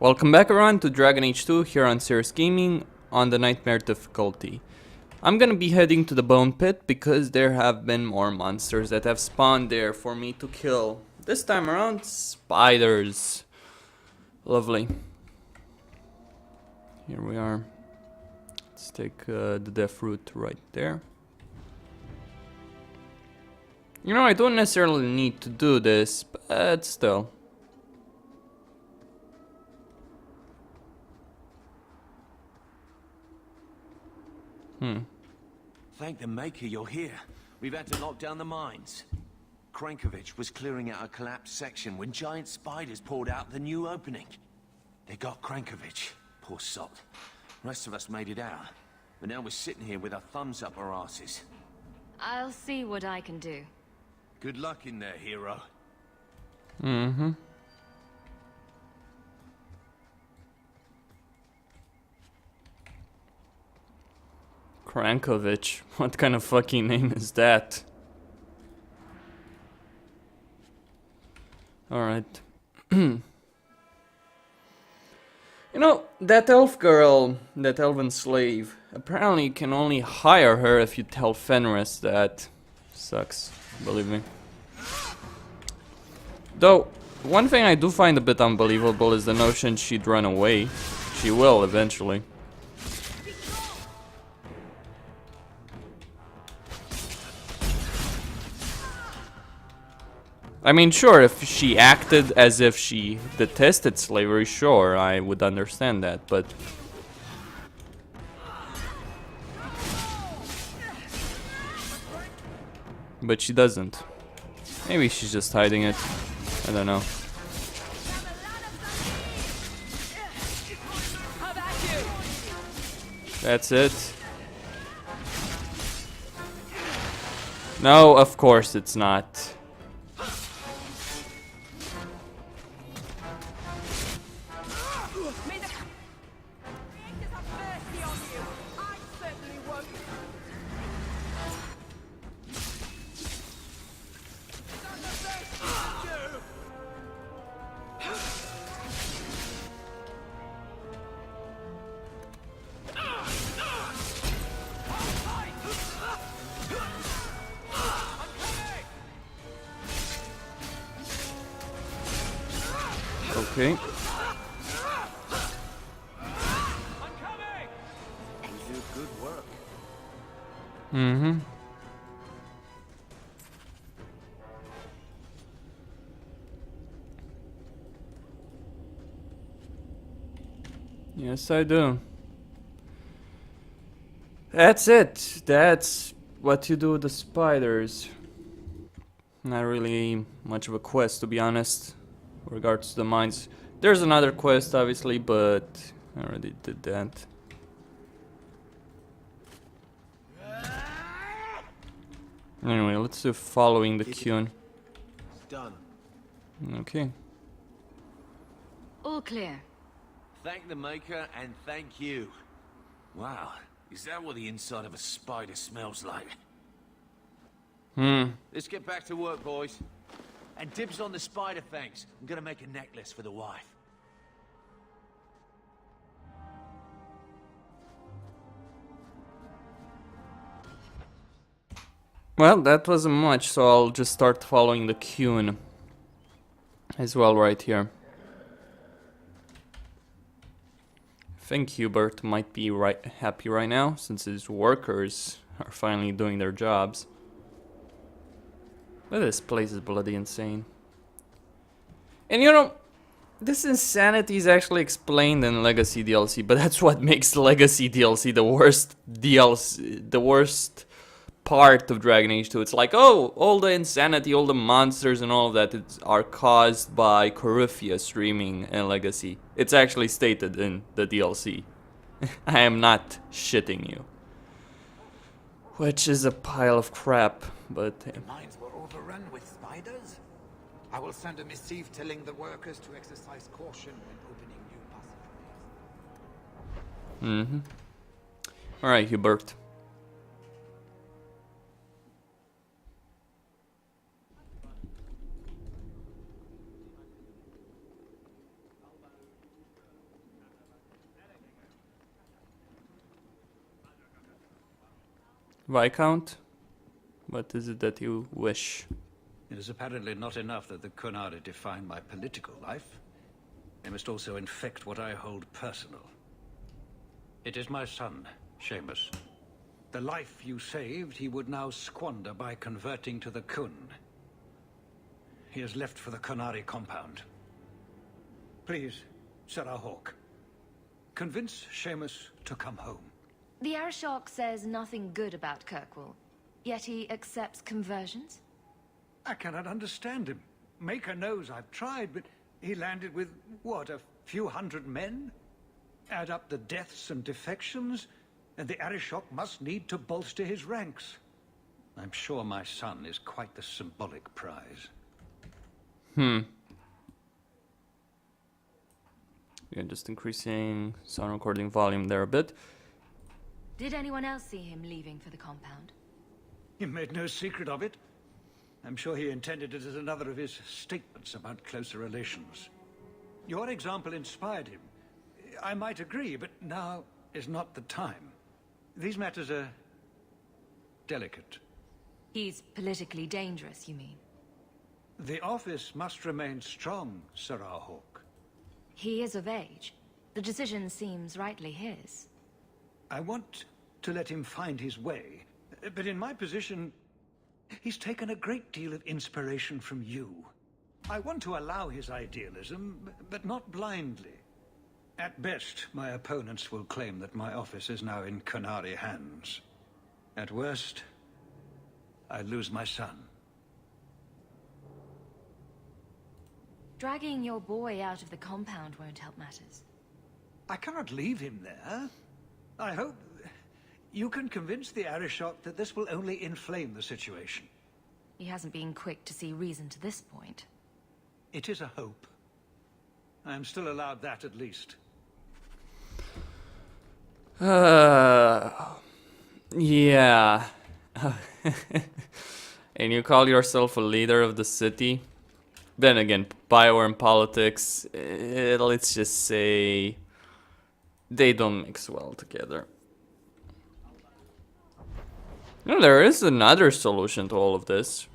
Welcome back everyone to Dragon Age 2 here on Serious Gaming on the Nightmare difficulty. I'm gonna be heading to the Bone Pit because there have been more monsters that have spawned there for me to kill. This time around, spiders. Lovely. Here we are. Let's take the death route right there. You know, I don't necessarily need to do this, but still. Thank the Maker you're here. We've had to lock down the mines. Krankovich was clearing out a collapsed section when giant spiders poured out the new opening. They got Krankovich, poor sod. Rest of us made it out. But now we're sitting here with our thumbs up our asses. I'll see what I can do. Good luck in there, hero. Krankovich. What kind of fucking name is that? Alright. You know, that elf girl, that elven slave, apparently you can only hire her if you tell Fenris that. Sucks, believe me. Though, one thing I do find a bit unbelievable is the notion she'd run away. She will eventually. I mean, sure, if she acted as if she detested slavery, sure, I would understand that, but... But she doesn't. Maybe she's just hiding it. I don't know. That's it. No, of course it's not. Okay. You do good work. Yes, I do. That's it. That's what you do with the spiders. Not really much of a quest, to be honest, with regards to the mines. There's another quest, obviously, but I already did that. Anyway, let's do following the Qn. It's done. Okay. All clear. Thank the Maker and thank you. Wow, is that what the inside of a spider smells like? Let's get back to work, boys. And dibs on the spider fangs. I'm gonna make a necklace for the wife. Well, that wasn't much, so I'll just start following the Qn as well right here. I think Hubert might be happy right now, since his workers are finally doing their jobs. But this place is bloody insane. And you know, this insanity is actually explained in Legacy DLC, but that's what makes Legacy DLC the worst DLC, the worst part of Dragon Age 2. It's like, oh, all the insanity, all the monsters and all of that are caused by Coryphia streaming in Legacy. It's actually stated in the DLC. I am not shitting you. Which is a pile of crap, but... The mines were overrun with spiders. I will send a missive telling the workers to exercise caution when opening new passageways. Alright, Hubert. Viscount? What is it that you wish? It is apparently not enough that the Kunari define my political life. They must also infect what I hold personal. It is my son, Seamus. The life you saved, he would now squander by converting to the Kun. He has left for the Kunari compound. Please, Sarah Hawke, convince Seamus to come home. The Arishok says nothing good about Kirkwall, yet he accepts conversions? I cannot understand him. Maker knows I've tried, but he landed with, what, a few hundred men? Add up the deaths and defections, and the Arishok must need to bolster his ranks. I'm sure my son is quite the symbolic prize. Yeah, just increasing sound recording volume there a bit. Did anyone else see him leaving for the compound? He made no secret of it. I'm sure he intended it as another of his statements about closer relations. Your example inspired him. I might agree, but now is not the time. These matters are delicate. He's politically dangerous, you mean? The office must remain strong, Sarah Hawke. He is of age. The decision seems rightly his. I want to let him find his way, but in my position, he's taken a great deal of inspiration from you. I want to allow his idealism, but not blindly. At best, my opponents will claim that my office is now in Kunari hands. At worst, I lose my son. Dragging your boy out of the compound won't help matters. I cannot leave him there. I hope you can convince the Arishok that this will only inflame the situation. He hasn't been quick to see reason to this point. It is a hope. I am still allowed that at least. Yeah. And you call yourself a leader of the city? Then again, power and politics, let's just say they don't mix well together. No, there is another solution to all of this.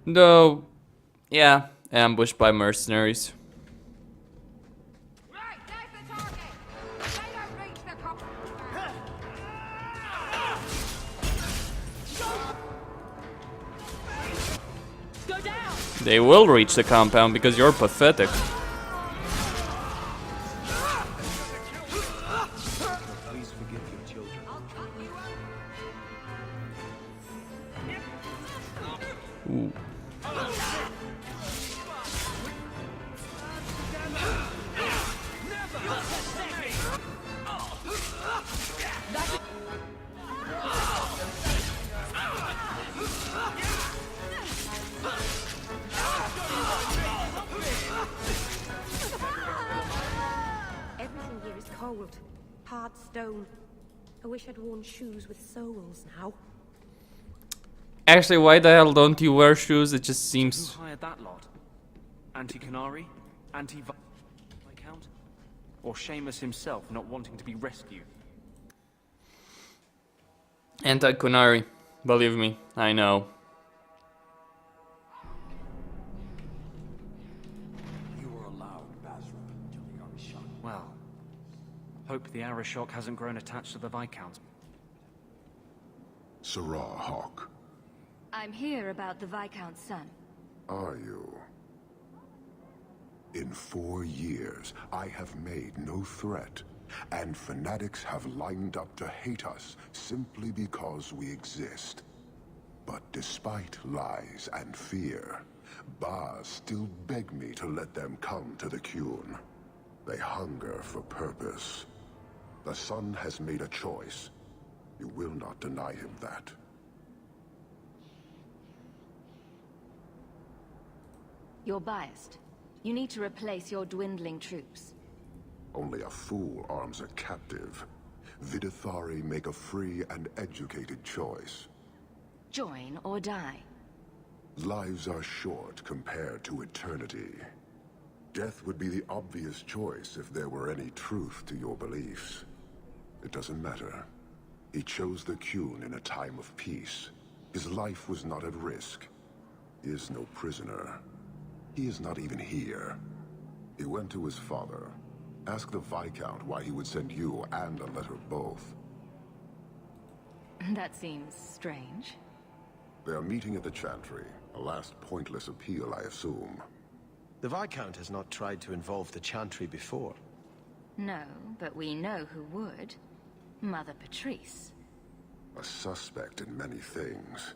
Though, yeah, ambushed by mercenaries. Right, there's the target. They don't reach the top. Go down. They will reach the compound because you're pathetic. Please forgive your children. Ooh. Everything here is cold. Hard stone. I wish I'd worn shoes with soles now. Actually, why the hell don't you wear shoes? It just seems... Who hired that lot? Anti-Canary? Anti-Viscount? Or Seamus himself not wanting to be rescued? Anti-Kunari. Believe me, I know. You were allowed, Basra, until the Arishok. Well, hope the Arishok hasn't grown attached to the Viscount. Sarah Hawke, I'm here about the Viscount's son. are you? In 4 years, I have made no threat, and fanatics have lined up to hate us simply because we exist. But despite lies and fear, Baz still beg me to let them come to the Qun. They hunger for purpose. The son has made a choice. You will not deny him that. You're biased. You need to replace your dwindling troops. Only a fool arms a captive. Vidithari make a free and educated choice. Join or die. Lives are short compared to eternity. Death would be the obvious choice if there were any truth to your beliefs. It doesn't matter. He chose the Qun in a time of peace. His life was not at risk. He is no prisoner. He is not even here. He went to his father. Ask the Viscount why he would send you and a letter both. That seems strange. They are meeting at the Chantry. A last pointless appeal, I assume. The Viscount has not tried to involve the Chantry before. No, but we know who would. Mother Patrice. A suspect in many things.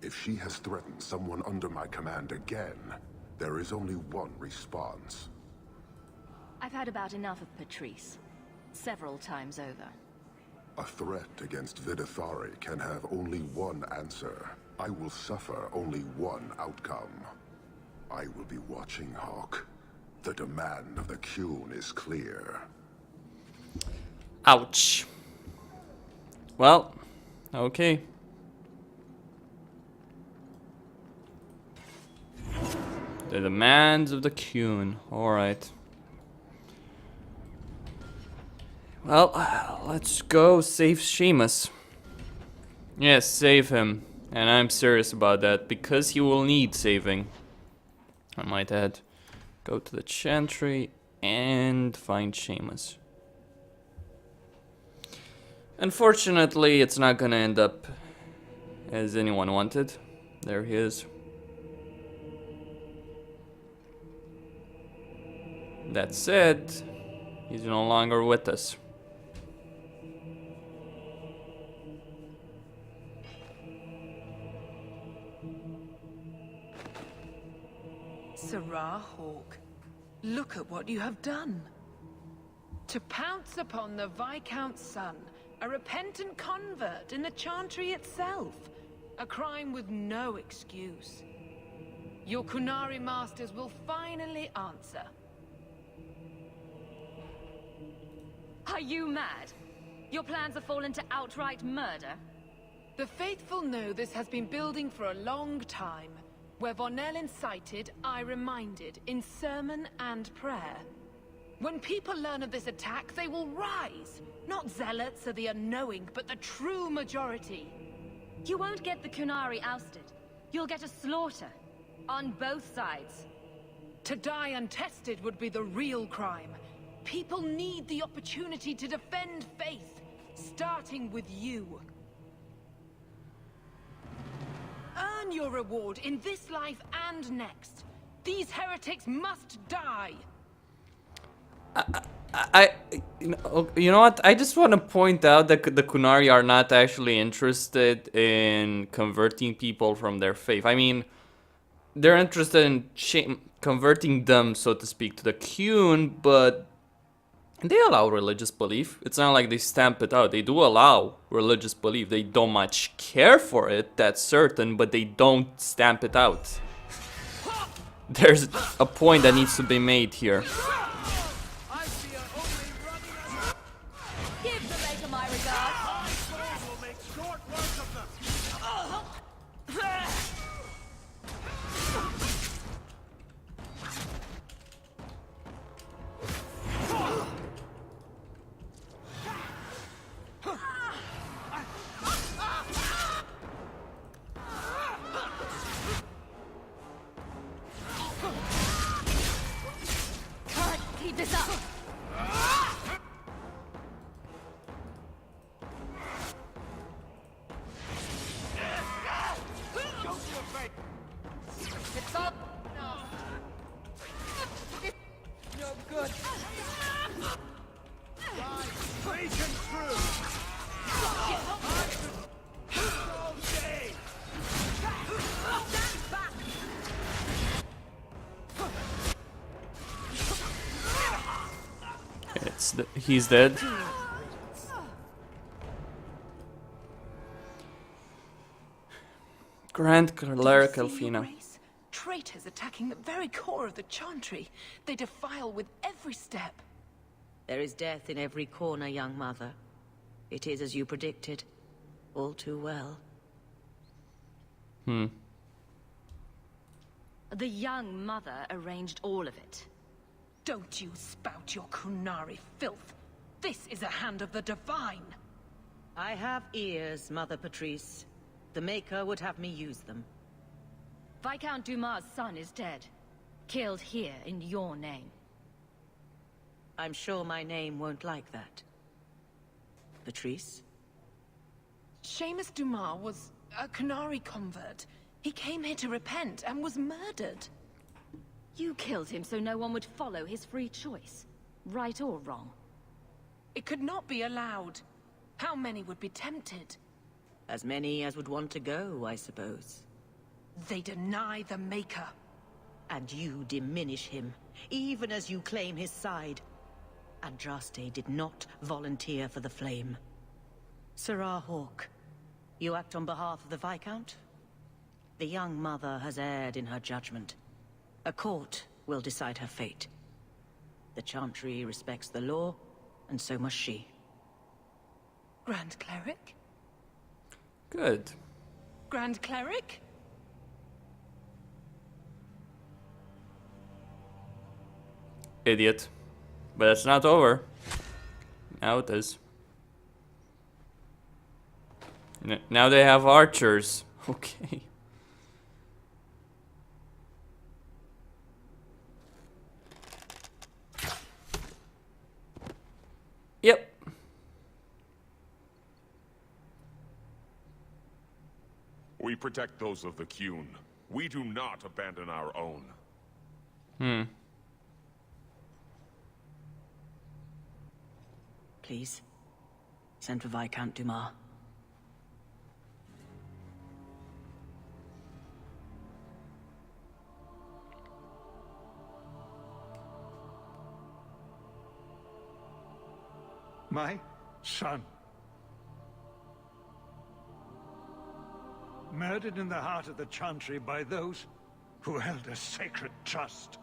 If she has threatened someone under my command again, there is only one response. I've had about enough of Patrice. Several times over. A threat against Vidithari can have only one answer. I will suffer only one outcome. I will be watching, Hawk. The demand of the Qun is clear. Ouch. Well, okay. The demands of the Qun. Alright. Well, let's go save Seamus. Yes, save him. And I'm serious about that, because he will need saving. I might add. Go to the Chantry and find Seamus. Unfortunately, it's not gonna end up as anyone wanted. There he is. That said, he's no longer with us. Sirrah Hawk, look at what you have done. To pounce upon the Viscount's son, a repentant convert in the Chantry itself. A crime with no excuse. Your Qunari masters will finally answer. Are you mad? Your plans have fallen to outright murder? The faithful know this has been building for a long time. Where Vonel incited, I reminded, in sermon and prayer. When people learn of this attack, they will rise. Not zealots or the unknowing, but the true majority. You won't get the Qunari ousted. You'll get a slaughter. On both sides. To die untested would be the real crime. People need the opportunity to defend faith, starting with you. Earn your reward in this life and next. These heretics must die. You know what? I just want to point out that the Qunari are not actually interested in converting people from their faith. I mean, they're interested in converting them, so to speak, to the Qun, but they allow religious belief. It's not like they stamp it out. They do allow religious belief. They don't much care for it, that's certain, but they don't stamp it out. There's a point that needs to be made here. Give the baker my regards. Keep this up. It's up. No good. Breaking through! He's dead. Grand Cleric Elfina. Traitors attacking the very core of the Chantry. They defile with every step. There is death in every corner, young mother. It is as you predicted. All too well. The young mother arranged all of it. Don't you spout your Qunari filth. This is a hand of the divine. I have ears, Mother Patrice. The Maker would have me use them. Viscount Dumas' son is dead. Killed here in your name. I'm sure my name won't like that. Patrice? Seamus Dumas was a Canary convert. He came here to repent and was murdered. You killed him so no one would follow his free choice. Right or wrong? It could not be allowed. How many would be tempted? As many as would want to go, I suppose. They deny the Maker. And you diminish him, even as you claim his side. Andraste did not volunteer for the Flame. Sirrah Hawke, you act on behalf of the Viscount? The young mother has erred in her judgment. A court will decide her fate. The Chantry respects the law, and so must she. Grand Cleric? Good. Grand Cleric? Idiot. But it's not over. Now it is. Now they have archers. Okay. Yep. We protect those of the Qun. We do not abandon our own. Please, send for Viscount Dumas. My son. Murdered in the heart of the Chantry by those who held a sacred trust.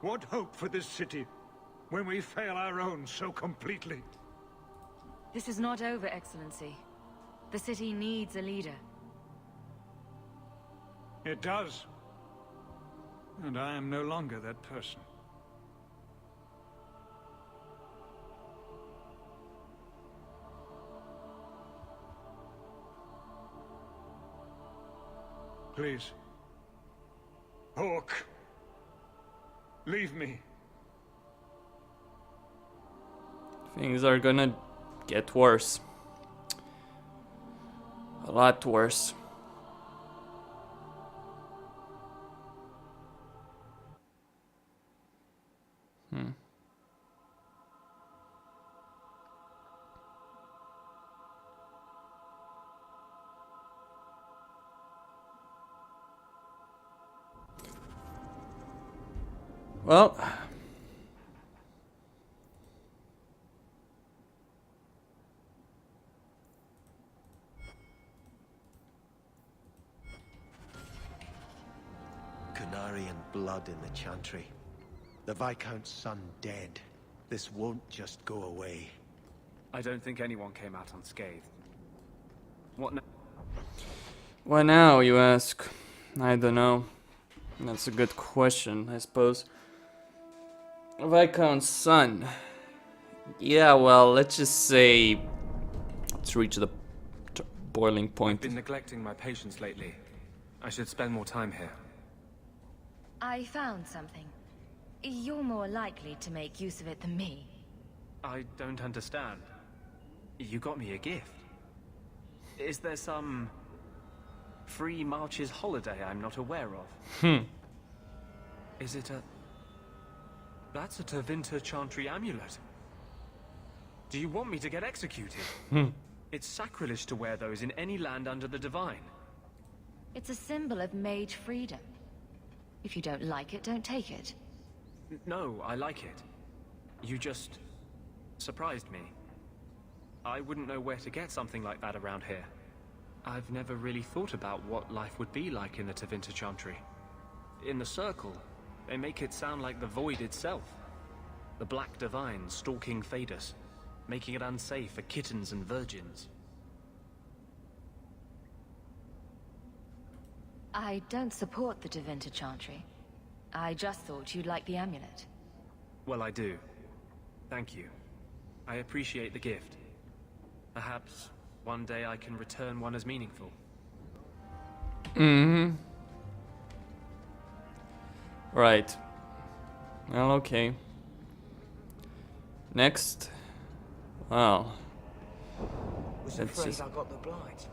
What hope for this city when we fail our own so completely? This is not over, Excellency. The city needs a leader. It does. And I am no longer that person. Please. Hawke. Leave me. Things are gonna get worse. A lot worse. Well, Canary and blood in the Chantry. The Viscount's son dead. This won't just go away. I don't think anyone came out unscathed. What now? why now, you ask? I don't know. That's a good question, I suppose. Viscount's son. Yeah, well, let's just say... Let's reach the boiling point. I've been neglecting my patients lately. I should spend more time here. I found something. You're more likely to make use of it than me. I don't understand. You got me a gift. Is there some... free marches holiday I'm not aware of? Is it a... That's a Tevinter Chantry amulet. Do you want me to get executed? It's sacrilege to wear those in any land under the Divine. It's a symbol of mage freedom. If you don't like it, don't take it. No, I like it. You just... surprised me. I wouldn't know where to get something like that around here. I've never really thought about what life would be like in the Tevinter Chantry. In the Circle, they make it sound like the Void itself. The Black Divine stalking Thedas, making it unsafe for kittens and virgins. I don't support the Tevinter Chantry. I just thought you'd like the amulet. Well, I do. Thank you. I appreciate the gift. Perhaps one day I can return one as meaningful. Mm-hmm. Right. Well, okay. Next. Well. Was Let's afraid just... I got the blight.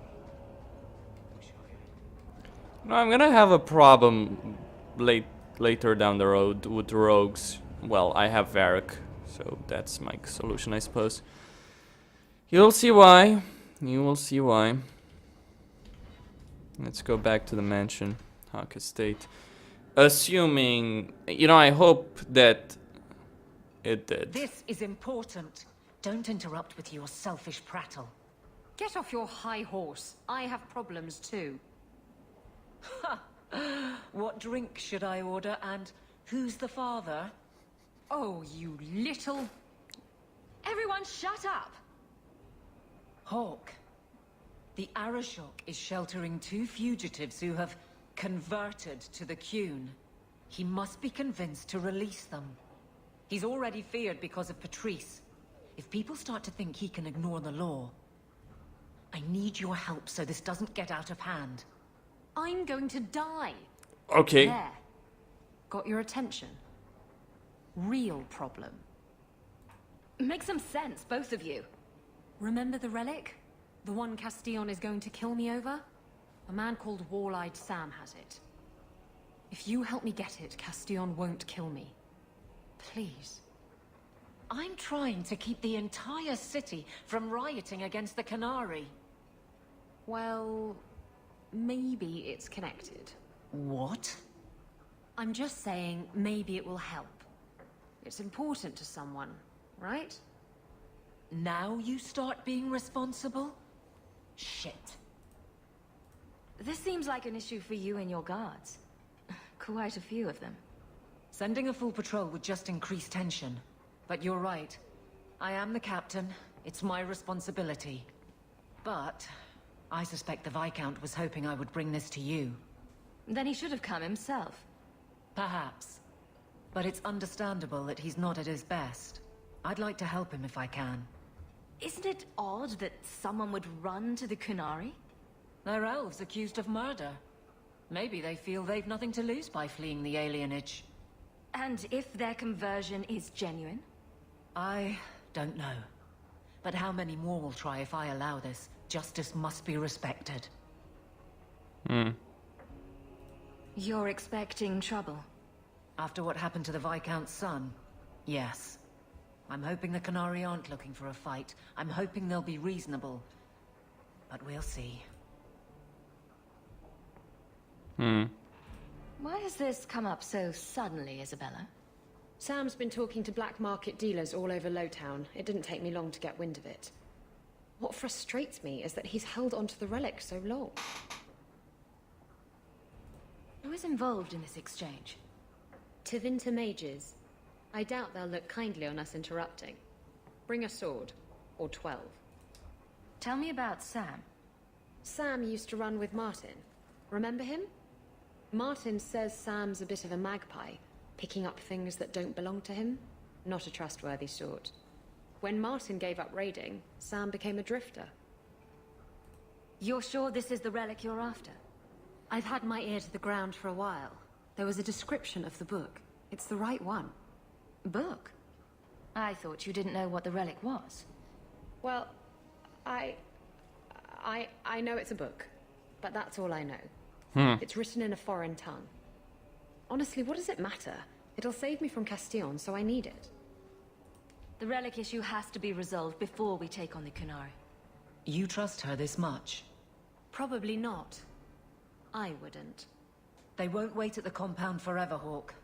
No, I'm gonna have a problem later down the road with rogues. Well, I have Varric, so that's my solution, I suppose. You'll see why. You will see why. Let's go back to the mansion, Hawk Estate. Assuming, you know, I hope that it did. This is important. Don't interrupt with your selfish prattle. Get off your high horse. I have problems too. Ha! What drink should I order, and who's the father? Oh, you little... Everyone shut up! Hawk. The Arashok is sheltering 2 fugitives who have converted to the Qun. He must be convinced to release them. He's already feared because of Patrice. If people start to think he can ignore the law, I need your help so this doesn't get out of hand. I'm going to die. Okay. There. Got your attention? Real problem. Make some sense, both of you. Remember the relic? The one Castillon is going to kill me over? A man called Wall-Eyed Sam has it. If you help me get it, Castillon won't kill me. Please. I'm trying to keep the entire city from rioting against the Canary. Well, maybe it's connected. What? I'm just saying, maybe it will help. It's important to someone, right? Now you start being responsible? Shit. This seems like an issue for you and your guards. Quite a few of them. Sending a full patrol would just increase tension. But you're right. I am the captain. It's my responsibility. But I suspect the Viscount was hoping I would bring this to you. Then he should have come himself. Perhaps. But it's understandable that he's not at his best. I'd like to help him if I can. Isn't it odd that someone would run to the Canary? They're elves accused of murder. Maybe they feel they've nothing to lose by fleeing the alienage. And if their conversion is genuine? I don't know. But how many more will try if I allow this? Justice must be respected. You're expecting trouble? After what happened to the Viscount's son, yes. I'm hoping the Canary aren't looking for a fight. I'm hoping they'll be reasonable. But we'll see. Why has this come up so suddenly, Isabella? Sam's been talking to black market dealers all over Lowtown. It didn't take me long to get wind of it. What frustrates me is that he's held onto the relic so long. Who is involved in this exchange? Tevinter mages. I doubt they'll look kindly on us interrupting. Bring a sword. Or 12. Tell me about Sam. Sam used to run with Martin. Remember him? Martin says Sam's a bit of a magpie, picking up things that don't belong to him. Not a trustworthy sort. When Martin gave up raiding, Sam became a drifter. You're sure this is the relic you're after? I've had my ear to the ground for a while. There was a description of the book. It's the right one. Book? I thought you didn't know what the relic was. Well, I know it's a book, but that's all I know. It's written in a foreign tongue. Honestly, what does it matter? It'll save me from Castillon, so I need it. The relic issue has to be resolved before we take on the Canary. You trust her this much? Probably not. I wouldn't. They won't wait at the compound forever, Hawk.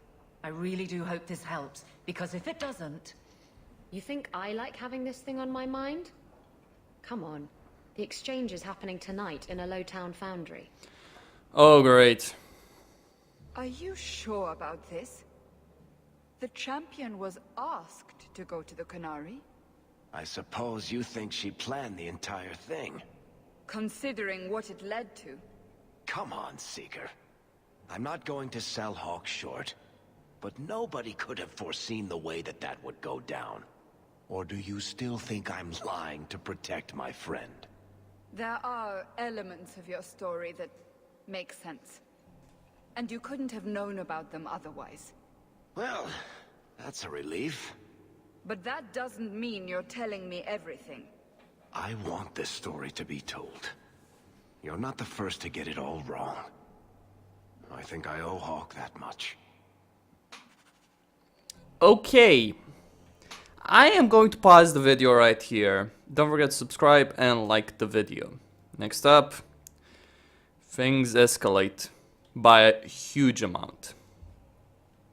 I really do hope this helps, because if it doesn't... You think I like having this thing on my mind? Come on. The exchange is happening tonight in a Lowtown foundry. Oh, great. Are you sure about this? The champion was asked to go to the Canary. I suppose you think she planned the entire thing. Considering what it led to. Come on, Seeker. I'm not going to sell Hawk short, but nobody could have foreseen the way that would go down. Or do you still think I'm lying to protect my friend? There are elements of your story that make sense. And you couldn't have known about them otherwise. Well, that's a relief. But that doesn't mean you're telling me everything. I want this story to be told. You're not the first to get it all wrong. I think I owe Hawk that much. Okay. I am going to pause the video right here. Don't forget to subscribe and like the video. Next up, things escalate by a huge amount.